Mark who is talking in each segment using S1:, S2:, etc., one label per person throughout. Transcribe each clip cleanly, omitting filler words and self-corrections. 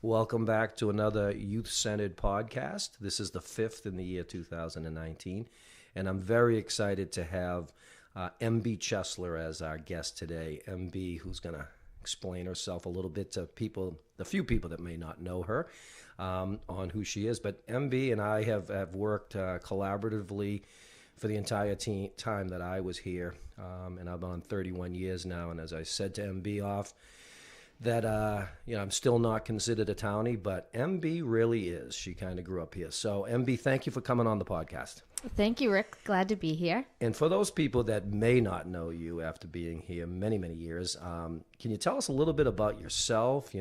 S1: Welcome back to another youth-centered podcast. This is the fifth in the year 2019, and I'm very excited to have MB Chesler as our guest today. MB, who's going to explain herself a little bit to people, the few people that may not know her, on who she is. But MB and I have worked collaboratively for the entire time that I was here, and I've been on 31 years now. And as I said to MB off, that I'm still not considered a townie, but MB really is. She kind of grew up here. So MB, thank you for coming on the podcast.
S2: Thank you, Rick. Glad to be here.
S1: And for those people that may not know you after being here many, many years, can you tell us a little bit about yourself,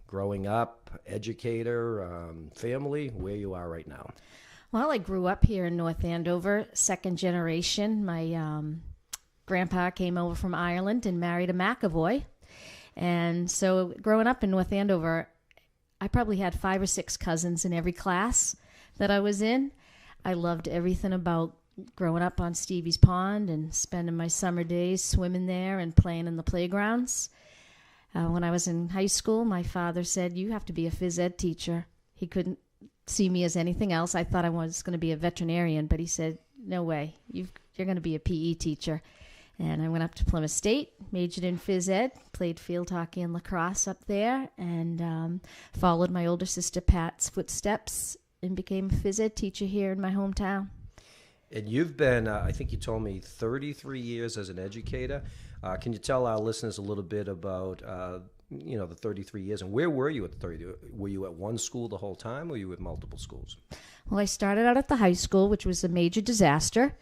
S1: growing up, educator, family, where you are right now?
S2: Well, I grew up here in North Andover, second generation. My grandpa came over from Ireland and married a McAvoy. And so growing up in North Andover, I probably had 5 or 6 cousins in every class that I was in. I loved everything about growing up on Stevie's Pond and spending my summer days swimming there and playing in the playgrounds. When I was in high school, my father said, "You have to be a phys ed teacher." He couldn't see me as anything else. I thought I was going to be a veterinarian, but he said, "No way, you're going to be a PE teacher." And I went up to Plymouth State, majored in phys ed, played field hockey and lacrosse up there, and followed my older sister Pat's footsteps and became a phys ed teacher here in my hometown.
S1: And you've been, I think you told me, 33 years as an educator. Can you tell our listeners a little bit about, the 33 years? And where were you at the 30? Were you at one school the whole time, or were you at multiple schools?
S2: Well, I started out at the high school, which was a major disaster.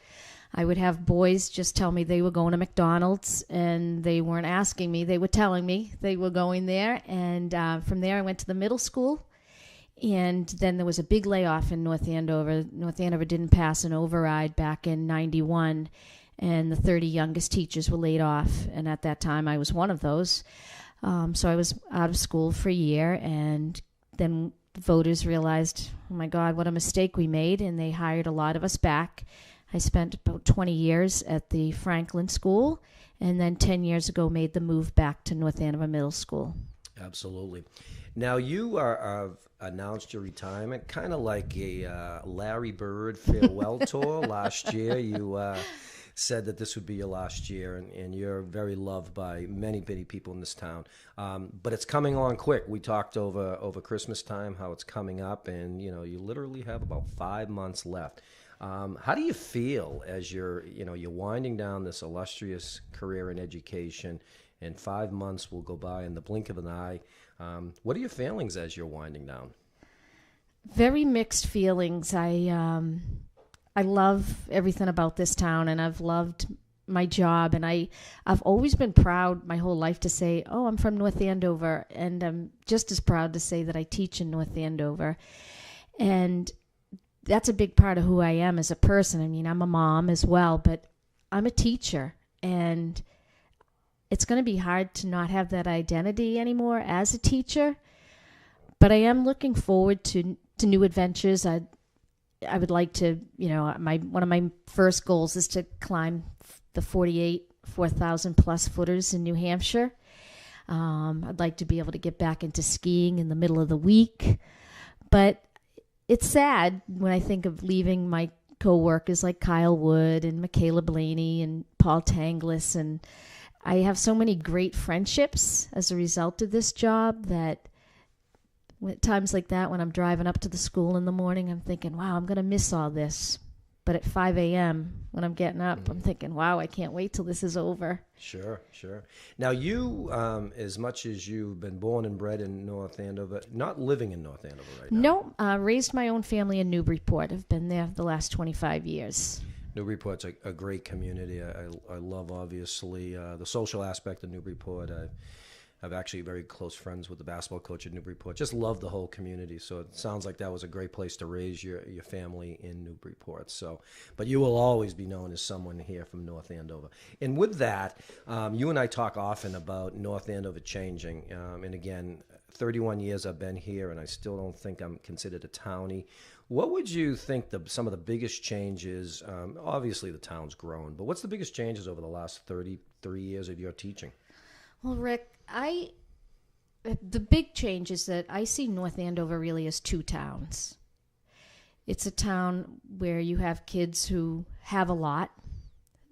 S2: I would have boys just tell me they were going to McDonald's, and they weren't asking me. They were telling me they were going there. And from there, I went to the middle school. And then there was a big layoff in North Andover. North Andover didn't pass an override back in 91, and the 30 youngest teachers were laid off. And at that time, I was one of those. So I was out of school for a year, and then voters realized, oh my God, what a mistake we made, and they hired a lot of us back. I spent about 20 years at the Franklin School, and then 10 years ago made the move back to North Andover Middle School.
S1: Absolutely. Now, you have announced your retirement, kind of like a Larry Bird farewell tour. Last year, you said that this would be your last year, and you're very loved by many, many people in this town. But it's coming on quick. We talked over Christmas time how it's coming up, and you literally have about 5 months left. How do you feel as you're winding down this illustrious career in education, and 5 months will go by in the blink of an eye? What are your feelings as you're winding down?
S2: Very mixed feelings. I love everything about this town, and I've loved my job, and I've always been proud my whole life to say, oh, I'm from North Andover, and I'm just as proud to say that I teach in North Andover. And that's a big part of who I am as a person. I mean, I'm a mom as well, but I'm a teacher, and it's going to be hard to not have that identity anymore as a teacher. But I am looking forward to new adventures. I would like to, one of my first goals is to climb the 4,000 plus footers in New Hampshire. I'd like to be able to get back into skiing in the middle of the week. But it's sad when I think of leaving my co-workers like Kyle Wood and Michaela Blaney and Paul Tanglis. And I have so many great friendships as a result of this job that at times like that, when I'm driving up to the school in the morning, I'm thinking, wow, I'm going to miss all this. But at 5 a.m. when I'm getting up, I'm thinking, wow, I can't wait till this is over.
S1: Sure. Now, you, as much as you've been born and bred in North Andover, not living in North Andover right now.
S2: No, raised my own family in Newburyport. I've been there the last 25 years.
S1: Newburyport's a great community. I love, obviously, the social aspect of Newburyport. I've actually very close friends with the basketball coach at Newburyport. Just love the whole community. So it sounds like that was a great place to raise your family in Newburyport. So, but you will always be known as someone here from North Andover. And with that, you and I talk often about North Andover changing. And again, 31 years I've been here, and I still don't think I'm considered a townie. What would you think some of the biggest changes? Obviously, the town's grown, but what's the biggest changes over the last 33 years of your teaching?
S2: Well, Rick, I the big change is that I see North Andover really as two towns. It's a town where you have kids who have a lot,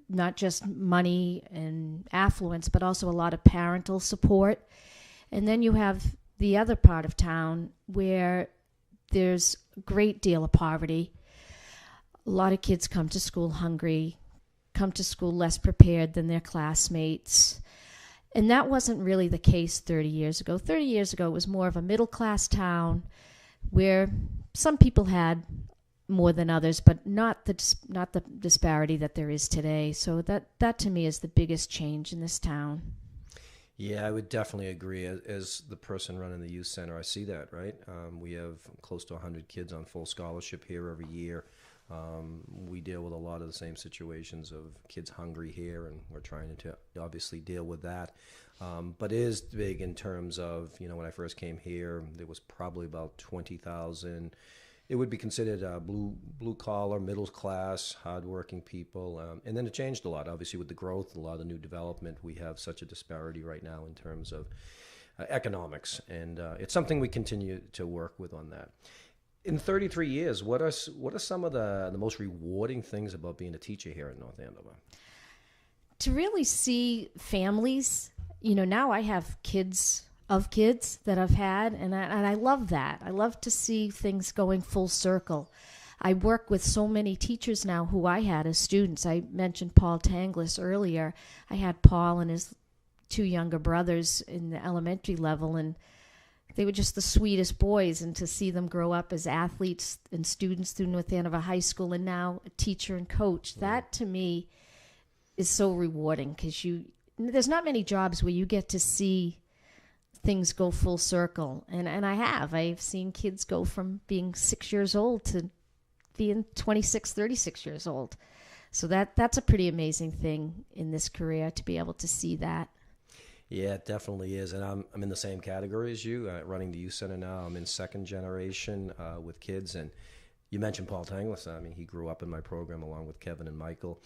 S2: not just money and affluence, but also a lot of parental support. And then you have the other part of town where there's a great deal of poverty. A lot of kids come to school hungry, come to school less prepared than their classmates. And that wasn't really the case 30 years ago. 30 years ago, it was more of a middle-class town where some people had more than others, but not the disparity that there is today. So that to me is the biggest change in this town.
S1: Yeah, I would definitely agree. As the person running the youth center, I see that, right? We have close to 100 kids on full scholarship here every year. We deal with a lot of the same situations of kids hungry here, and we're trying to obviously deal with that. But it is big in terms of, when I first came here, there was probably about 20,000. It would be considered blue collar, middle class, hardworking people. And then it changed a lot, obviously, with the growth, a lot of the new development. We have such a disparity right now in terms of economics. And it's something we continue to work with on that. In 33 years, what are some of the most rewarding things about being a teacher here in North Andover?
S2: To really see families, now I have kids that I've had, and I love that. I love to see things going full circle. I work with so many teachers now who I had as students. I mentioned Paul Tanglis earlier. I had Paul and his two younger brothers in the elementary level, and they were just the sweetest boys. And to see them grow up as athletes and students through North Andover High School and now a teacher and coach, that to me is so rewarding, because there's not many jobs where you get to see things go full circle. And I've seen kids go from being 6 years old to being 26, 36 years old. So that's a pretty amazing thing in this career, to be able to see that.
S1: Yeah, it definitely is. And I'm in the same category as you, running the youth center now. I'm in second generation with kids. And you mentioned Paul Tanglis. I mean, he grew up in my program along with Kevin and Michael,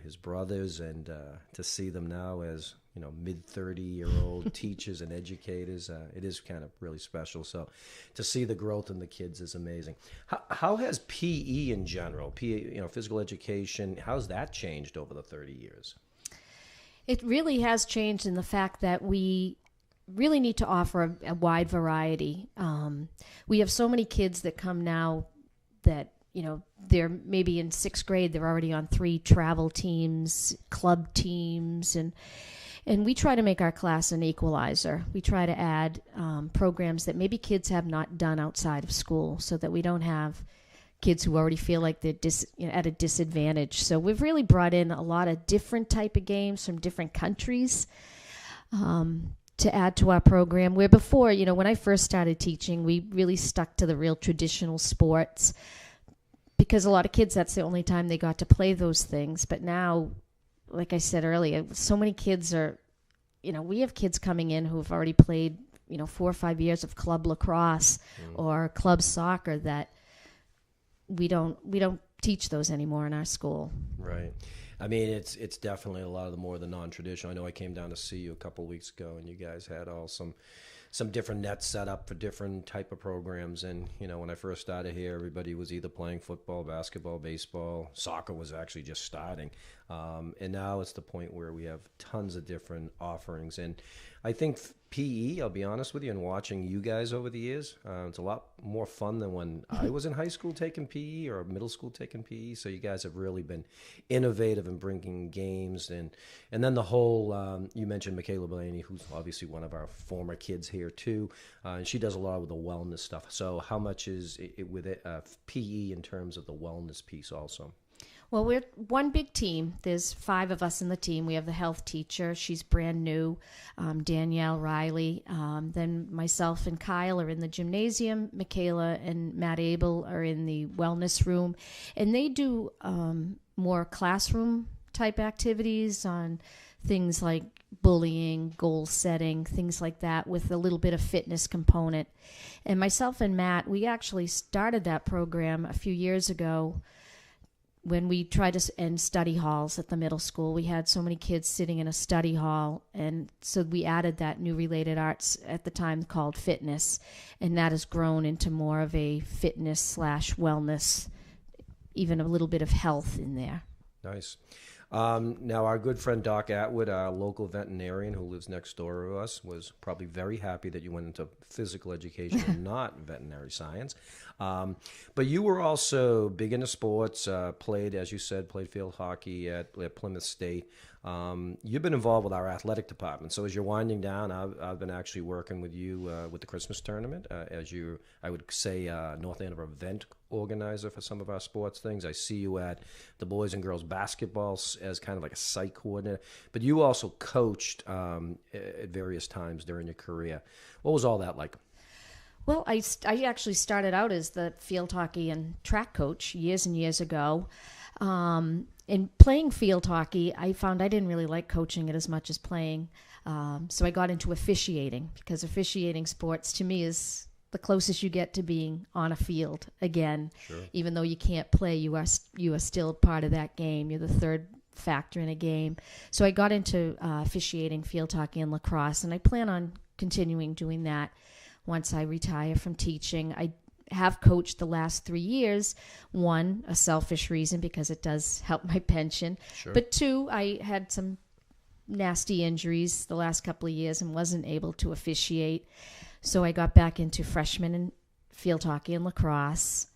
S1: his brothers, and to see them now as mid-30-year-old teachers and educators, it is kind of really special. So to see the growth in the kids is amazing. How has PE in general, physical education, how's that changed over the 30 years?
S2: It really has changed in the fact that we really need to offer a wide variety. We have so many kids that come now that, they're maybe in sixth grade, they're already on 3 travel teams, club teams, and we try to make our class an equalizer. We try to add programs that maybe kids have not done outside of school, so that we don't have kids who already feel like they're at a disadvantage. So we've really brought in a lot of different type of games from different countries to add to our program. Where before, when I first started teaching, we really stuck to the real traditional sports, because a lot of kids, that's the only time they got to play those things. But now, like I said earlier, so many kids are, we have kids coming in who have already played, 4 or 5 years of club lacrosse or club soccer, that we don't teach those anymore in our school. Right.
S1: I mean, it's definitely a lot of the more the non-traditional. I know I came down to see you a couple of weeks ago, and you guys had all some different nets set up for different type of programs. And, when I first started here, everybody was either playing football, basketball, baseball. Soccer was actually just starting. And now it's the point where we have tons of different offerings. And I think PE, I'll be honest with you, and watching you guys over the years, it's a lot more fun than when I was in high school taking PE or middle school taking PE. So you guys have really been innovative in bringing games. And then the whole, you mentioned Michaela Blaney, who's obviously one of our former kids here too. And she does a lot with the wellness stuff. So how much is it with PE in terms of the wellness piece also?
S2: Well, we're one big team. There's 5 of us in the team. We have the health teacher. She's brand new, Danielle Riley. Then myself and Kyle are in the gymnasium. Michaela and Matt Abel are in the wellness room. And they do more classroom-type activities on things like bullying, goal setting, things like that, with a little bit of fitness component. And myself and Matt, we actually started that program a few years ago when we tried to end study halls at the middle school, we had so many kids sitting in a study hall, and so we added that new related arts at the time called fitness, and that has grown into more of a fitness / wellness, even a little bit of health in there.
S1: Nice. Now, our good friend Doc Atwood, our local veterinarian who lives next door to us, was probably very happy that you went into physical education and not veterinary science. But you were also big into sports, played, as you said, played field hockey at Plymouth State. You've been involved with our athletic department. So as you're winding down, I've been actually working with you with the Christmas tournament as you, I would say, North Andover event organizer for some of our sports things. I see you at the boys and girls basketball as kind of like a site coordinator. But you also coached at various times during your career. What was all that like?
S2: Well, I actually started out as the field hockey and track coach years and years ago. In playing field hockey, I found I didn't really like coaching it as much as playing. So I got into officiating, because officiating sports to me is the closest you get to being on a field again.
S1: Sure.
S2: Even though you can't play, you are still part of that game. You're the third factor in a game. So I got into officiating field hockey and lacrosse, and I plan on continuing doing that once I retire from teaching. I have coached the last 3 years. One, a selfish reason, because it does help my pension.
S1: Sure.
S2: But two, I had some nasty injuries the last couple of years and wasn't able to officiate. So I got back into freshman and field hockey and lacrosse.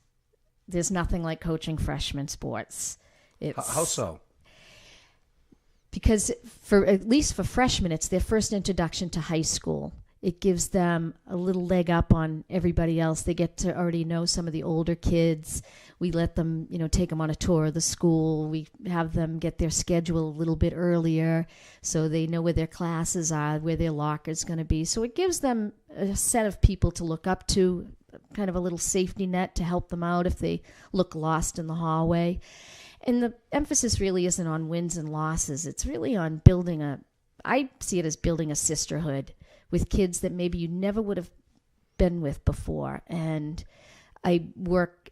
S2: There's nothing like coaching freshman sports.
S1: How so?
S2: Because at least for freshmen, it's their first introduction to high school. It gives them a little leg up on everybody else. They get to already know some of the older kids. We let them, take them on a tour of the school. We have them get their schedule a little bit earlier so they know where their classes are, where their locker is going to be. So it gives them a set of people to look up to, kind of a little safety net to help them out if they look lost in the hallway. And the emphasis really isn't on wins and losses. It's really on I see it as building a sisterhood with kids that maybe you never would have been with before. And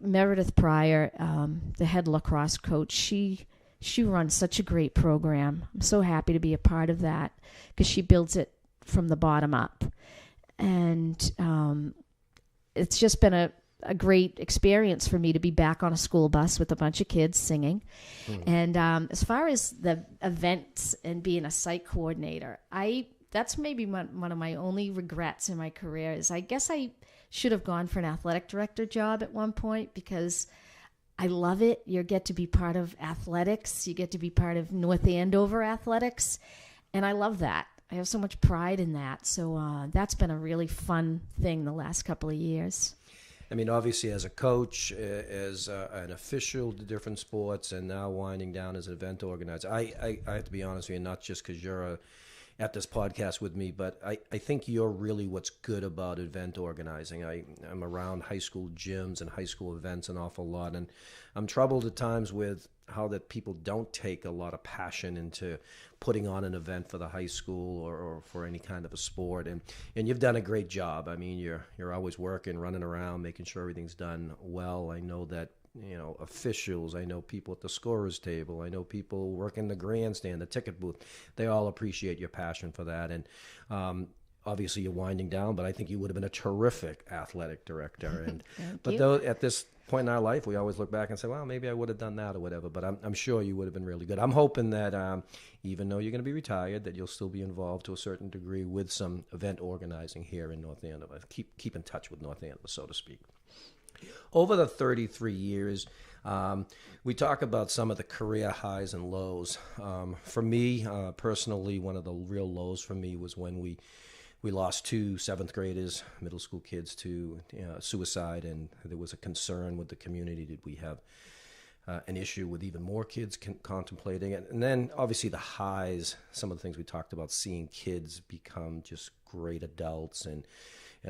S2: Meredith Pryor, the head lacrosse coach, she runs such a great program. I'm so happy to be a part of that, because she builds it from the bottom up. And it's just been a great experience for me to be back on a school bus with a bunch of kids singing. And as far as the events and being a site coordinator, that's maybe one of my only regrets in my career. Is I guess I should have gone for an athletic director job at one point, because I love it. You get to be part of athletics. You get to be part of North Andover athletics. And I love that. I have so much pride in that. So that's been a really fun thing the last couple of years.
S1: I mean, obviously, as a coach, as an official to different sports, and now winding down as an event organizer, I have to be honest with you, not just because you're at this podcast with me, but I think you're really what's good about event organizing. I'm around high school gyms and high school events an awful lot, and I'm troubled at times with how that people don't take a lot of passion into putting on an event for the high school or for any kind of a sport. And you've done a great job. I mean, you're always working, running around, making sure everything's done well. I know that, officials, I know people at the scorer's table, I know people working the grandstand, the ticket booth, they all appreciate your passion for that. And obviously you're winding down, but I think you would have been a terrific athletic director. And but though at this point in our life, we always look back and say, well, maybe I would have done that or whatever, but I'm sure you would have been really good. I'm hoping that even though you're going to be retired, that you'll still be involved to a certain degree with some event organizing here in North Andover. Keep in touch with North Andover, so to speak. Over the 33 years, we talk about some of the career highs and lows. For me, personally, one of the real lows for me was when we lost 2 7th graders, middle school kids, to suicide, and there was a concern with the community. Did we have an issue with even more kids contemplating it? And then, obviously, the highs, some of the things we talked about, seeing kids become just great adults, and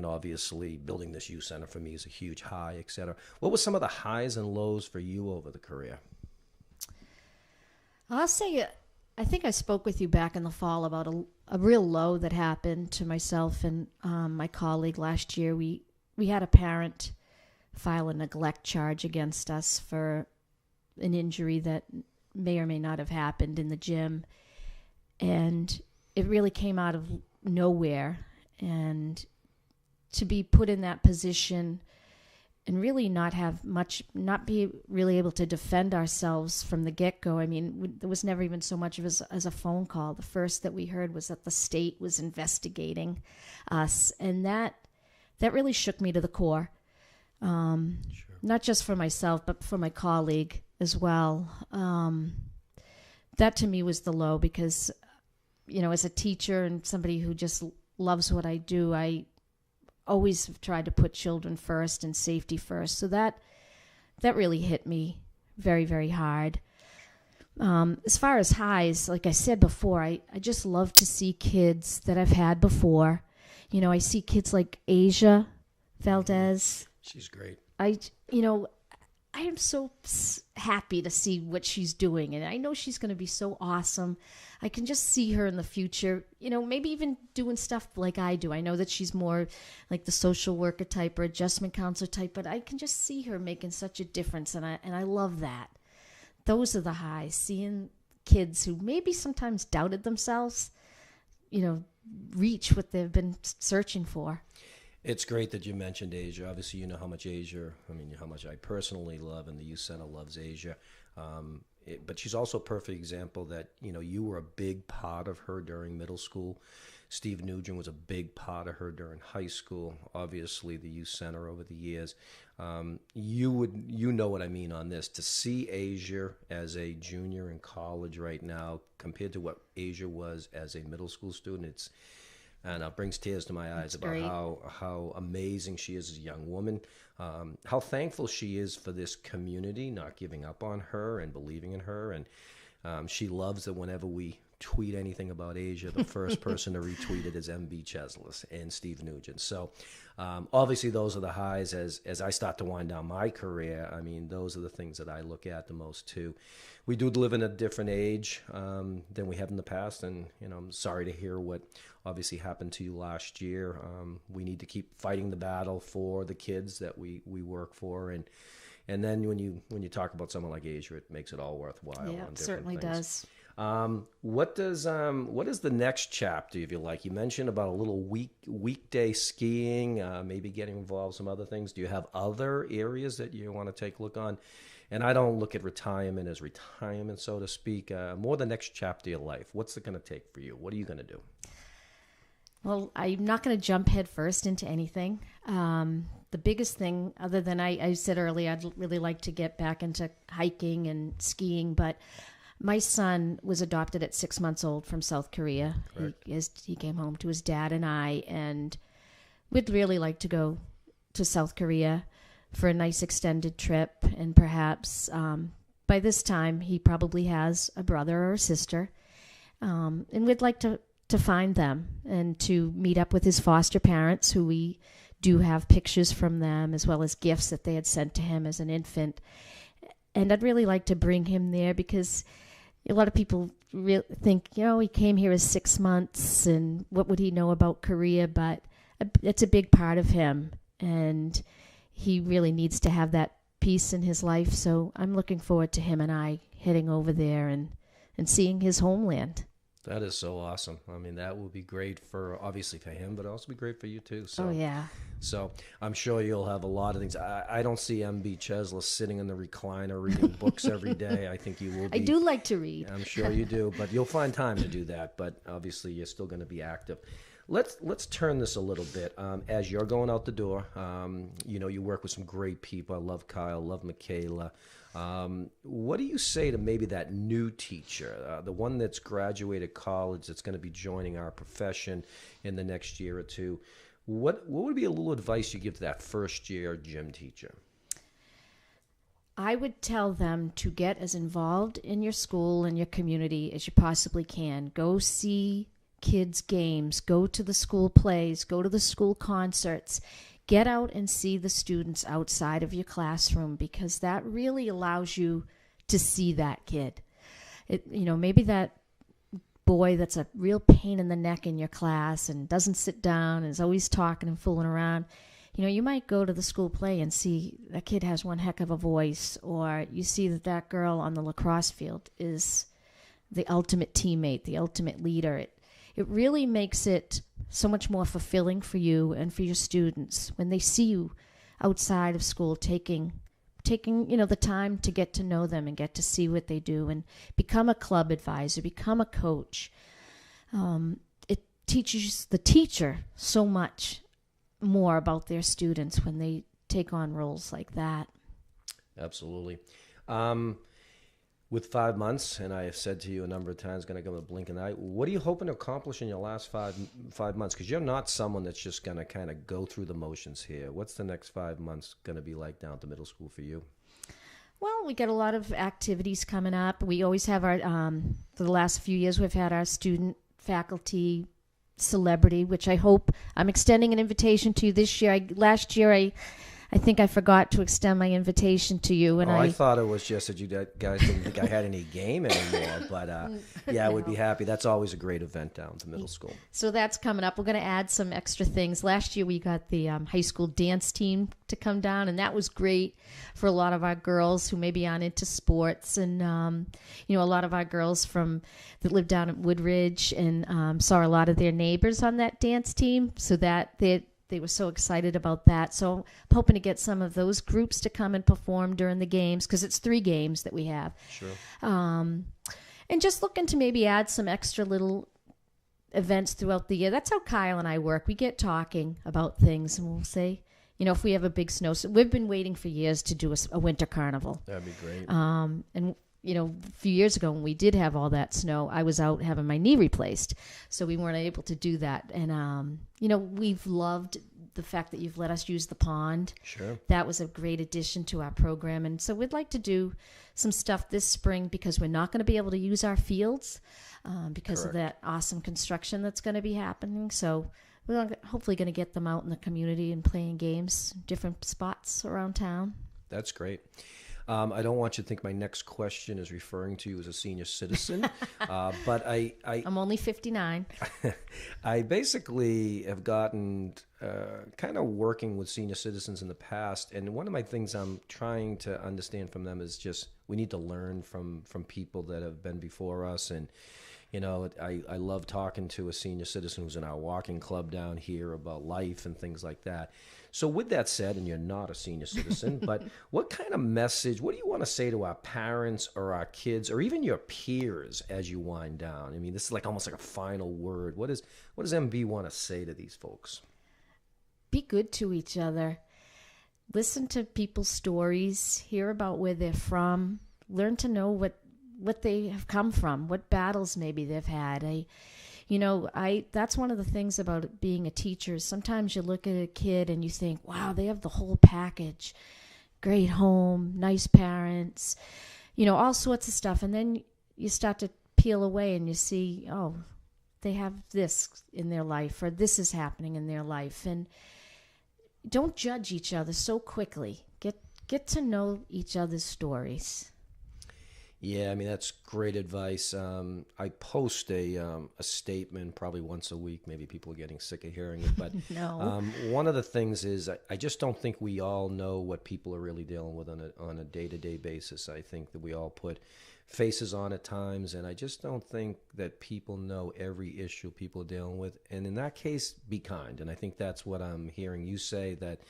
S1: obviously building this youth center for me is a huge high, et cetera. What were some of the highs and lows for you over the career?
S2: I'll say, I think I spoke with you back in the fall about a real low that happened to myself and my colleague last year. We had a parent file a neglect charge against us for an injury that may or may not have happened in the gym. And it really came out of nowhere. And to be put in that position and really not be really able to defend ourselves from the get-go. I mean, there was never even so much of as a phone call. The first that we heard was that the state was investigating us. And that really shook me to the core. Sure. Not just for myself, but for my colleague as well. That to me was the low because, as a teacher and somebody who just loves what I do, I always have tried to put children first and safety first. So that really hit me very, very hard. As far as highs, like I said before, I just love to see kids that I've had before. I see kids like Asia Valdez.
S1: She's great.
S2: I am so happy to see what she's doing, and I know she's going to be so awesome. I can just see her in the future, maybe even doing stuff like I do. I know that she's more like the social worker type or adjustment counselor type, but I can just see her making such a difference, and I love that. Those are the highs, seeing kids who maybe sometimes doubted themselves, reach what they've been searching for.
S1: It's great that you mentioned Asia. Obviously, you know how much how much I personally love, and the Youth Center loves Asia. But she's also a perfect example that, you were a big part of her during middle school. Steve Nugent was a big part of her during high school. Obviously, the Youth Center over the years. You know what I mean on this. To see Asia as a junior in college right now compared to what Asia was as a middle school student, and it brings tears to my eyes about how amazing she is as a young woman, how thankful she is for this community, not giving up on her and believing in her. And she loves that whenever we tweet anything about Asia, the first person to retweet it is MB Chesler and Steve Nugent. So obviously those are the highs as I start to wind down my career. I mean, those are the things that I look at the most too. We do live in a different age than we have in the past, and I'm sorry to hear what obviously happened to you last year. We need to keep fighting the battle for the kids that we work for, and then when you talk about someone like Asia, it makes it all worthwhile.
S2: Yeah, it certainly does.
S1: What is the next chapter, if you like? You mentioned about a little weekday skiing, maybe getting involved in some other things. Do you have other areas that you want to take a look on? And I don't look at retirement as retirement, so to speak. More the next chapter of your life. What's it going to take for you? What are you going to do?
S2: Well, I'm not going to jump head first into anything. The biggest thing, other than I said earlier, I'd really like to get back into hiking and skiing, but my son was adopted at 6 months old from South Korea. He came home to his dad and I, and we'd really like to go to South Korea for a nice extended trip, and perhaps by this time he probably has a brother or a sister, and we'd like to find them and to meet up with his foster parents, who we do have pictures from them as well as gifts that they had sent to him as an infant. And I'd really like to bring him there because a lot of people think, he came here as 6 months and what would he know about Korea? But it's a big part of him, and he really needs to have that peace in his life. So I'm looking forward to him and I heading over there and seeing his homeland.
S1: That is so awesome. I mean, that will be great obviously for him, but also be great for you too. So,
S2: oh, yeah.
S1: So I'm sure you'll have a lot of things. I don't see MB Chesler sitting in the recliner reading books every day. I think you will be.
S2: I do like to read.
S1: I'm sure you do, but you'll find time to do that. But obviously you're still going to be active. Let's turn this a little bit. As you're going out the door, you work with some great people. I love Kyle, love Michaela. What do you say to maybe that new teacher, the one that's graduated college, that's going to be joining our profession in the next year or two? What would be a little advice you give to that first year gym teacher?
S2: I would tell them to get as involved in your school and your community as you possibly can. Go see kids' games, go to the school plays, go to the school concerts. Get out and see the students outside of your classroom, because that really allows you to see that kid. Maybe that boy that's a real pain in the neck in your class and doesn't sit down and is always talking and fooling around. You know, you might go to the school play and see that kid has one heck of a voice, or you see that that girl on the lacrosse field is the ultimate teammate, the ultimate leader. It really makes it so much more fulfilling for you and for your students when they see you outside of school taking the time to get to know them and get to see what they do and become a club advisor, become a coach. It teaches the teacher so much more about their students when they take on roles like that.
S1: Absolutely. With 5 months, and I have said to you a number of times, going to go with a blink of an eye, what are you hoping to accomplish in your last five months? Because you're not someone that's just going to kind of go through the motions here. What's the next 5 months going to be like down at the middle school for you?
S2: Well, we got a lot of activities coming up. We always have our, for the last few years, we've had our student faculty celebrity, which I hope I'm extending an invitation to this year. Last year, I think I forgot to extend my invitation to you. And
S1: I thought it was just that you guys didn't think I had any game anymore. But yeah, I would be happy. That's always a great event down at the middle school.
S2: So that's coming up. We're going to add some extra things. Last year we got the high school dance team to come down, and that was great for a lot of our girls who maybe aren't into sports. And, a lot of our girls that live down at Woodridge and saw a lot of their neighbors on that dance team, so that they were so excited about that. So I'm hoping to get some of those groups to come and perform during the games, because it's 3 games that we have.
S1: Sure.
S2: And just looking to maybe add some extra little events throughout the year. That's how Kyle and I work. We get talking about things, and we'll say, if we have a big snow. So we've been waiting for years to do a winter carnival.
S1: That'd be great.
S2: And a few years ago when we did have all that snow, I was out having my knee replaced, so we weren't able to do that. And, we've loved the fact that you've let us use the pond.
S1: Sure.
S2: That was a great addition to our program. And so we'd like to do some stuff this spring, because we're not going to be able to use our fields because
S1: Correct.
S2: Of that awesome construction that's going to be happening. So we're hopefully going to get them out in the community and playing games, different spots around town.
S1: That's great. I don't want you to think my next question is referring to you as a senior citizen, but
S2: I'm only 59.
S1: I basically have gotten kind of working with senior citizens in the past, and one of my things I'm trying to understand from them is just we need to learn from people that have been before us. And I love talking to a senior citizen who's in our walking club down here about life and things like that. So with that said, and you're not a senior citizen, but what kind of message, what do you want to say to our parents or our kids or even your peers as you wind down? I mean, this is almost like a final word. What does MB want to say to these folks?
S2: Be good to each other. Listen to people's stories. Hear about where they're from. Learn to know what they have come from, what battles maybe they've had. That's one of the things about being a teacher. Sometimes you look at a kid and you think, wow, they have the whole package. Great home, nice parents, all sorts of stuff. And then you start to peel away and you see, oh, they have this in their life, or this is happening in their life. And don't judge each other so quickly. Get to know each other's stories.
S1: Yeah, I mean, that's great advice. I post a statement probably once a week. Maybe people are getting sick of hearing it. But
S2: No.
S1: One of the things is I just don't think we all know what people are really dealing with on a day-to-day basis. I think that we all put faces on at times, and I just don't think that people know every issue people are dealing with. And in that case, be kind. And I think that's what I'm hearing you say, that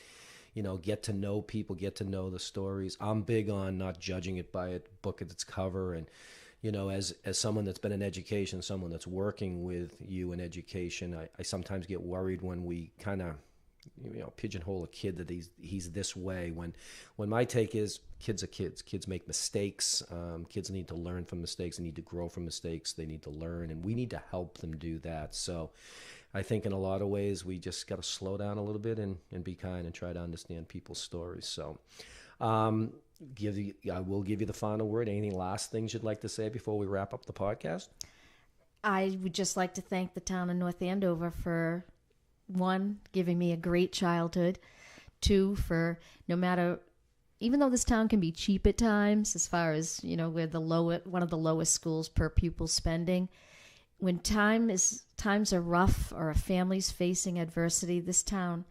S1: get to know people, get to know the stories. I'm big on not judging it by a book at its cover. And, as someone that's been in education, someone that's working with you in education, I sometimes get worried when we kind of, pigeonhole a kid that he's this way. When my take is kids are kids. Kids make mistakes. Kids need to learn from mistakes. They need to grow from mistakes. They need to learn, and we need to help them do that. So I think in a lot of ways we just got to slow down a little bit and be kind and try to understand people's stories. So I will give you the final word. Any last things you'd like to say before we wrap up the podcast?
S2: I would just like to thank the town of North Andover for, 1, giving me a great childhood, 2, for even though this town can be cheap at times, as far as, we're one of the lowest schools per pupil spending. When times are rough or a family's facing adversity, this town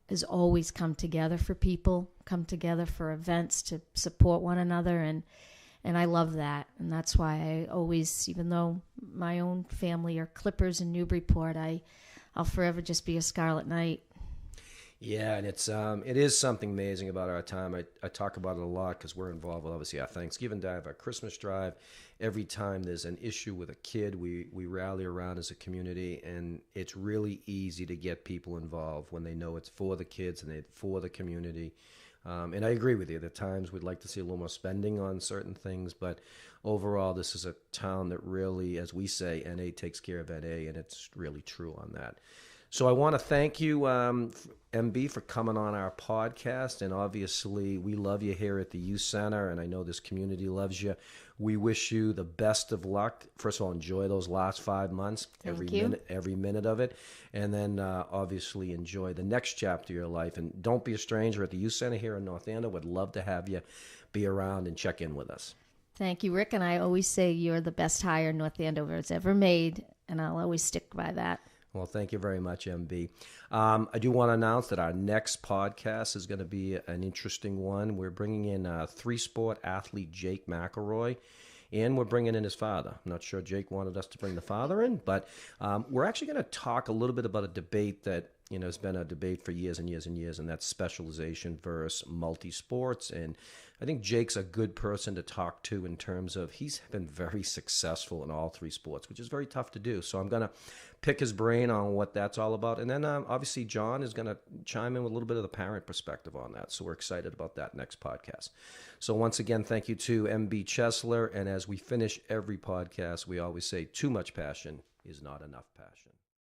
S2: has always come together for people, come together for events to support one another, and I love that. And that's why I always, even though my own family are Clippers in Newburyport, I'll forever just be a Scarlet Knight.
S1: Yeah, and it is something amazing about our time. I talk about it a lot because we're involved with, obviously, our Thanksgiving Drive, our Christmas Drive. Every time there's an issue with a kid, we rally around as a community, and it's really easy to get people involved when they know it's for the kids and it's for the community. And I agree with you. There are times we'd like to see a little more spending on certain things, but overall, this is a town that really, as we say, NA takes care of NA, and it's really true on that. So I want to thank you, MB, for coming on our podcast. And obviously, we love you here at the Youth Center, and I know this community loves you. We wish you the best of luck. First of all, enjoy those last 5 months, every minute of it. And then, obviously, enjoy the next chapter of your life. And don't be a stranger at the Youth Center here in North Andover. Would love to have you be around and check in with us.
S2: Thank you, Rick. And I always say you're the best hire North Andover has ever made, and I'll always stick by that.
S1: Well, thank you very much, MB. I do want to announce that our next podcast is going to be an interesting one. We're bringing in three-sport athlete Jake McElroy, and we're bringing in his father. I'm not sure Jake wanted us to bring the father in, but we're actually going to talk a little bit about a debate that has been a debate for years and years and years, and that's specialization versus multi-sports. And I think Jake's a good person to talk to in terms of he's been very successful in all three sports, which is very tough to do. So I'm going to pick his brain on what that's all about. And then obviously John is going to chime in with a little bit of the parent perspective on that. So we're excited about that next podcast. So once again, thank you to MB Chesler. And as we finish every podcast, we always say too much passion is not enough passion.